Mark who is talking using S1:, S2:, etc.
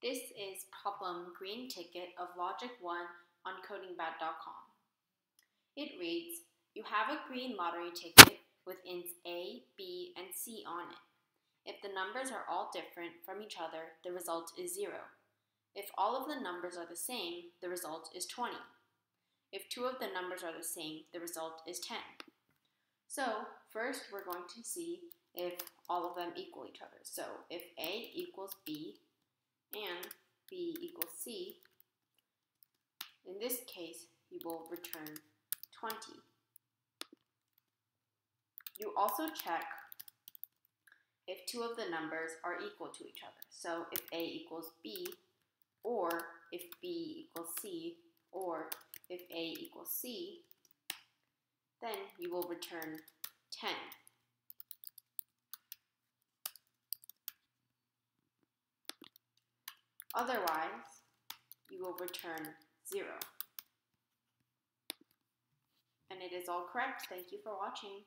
S1: This is problem greenTicket of Logic 1 on codingbat.com. It reads, you have a green lottery ticket with ints A, B, and C on it. If the numbers are all different from each other, the result is 0. If all of the numbers are the same, the result is 20. If two of the numbers are the same, the result is 10. So first we're going to see if all of them equal each other. So if A equals B and B equals C, in this case you will return 20. You also check if two of the numbers are equal to each other. So if A equals B, or if B equals C, or if A equals C, then you will return 10. Otherwise, you will return 0. And it is all correct. Thank you for watching.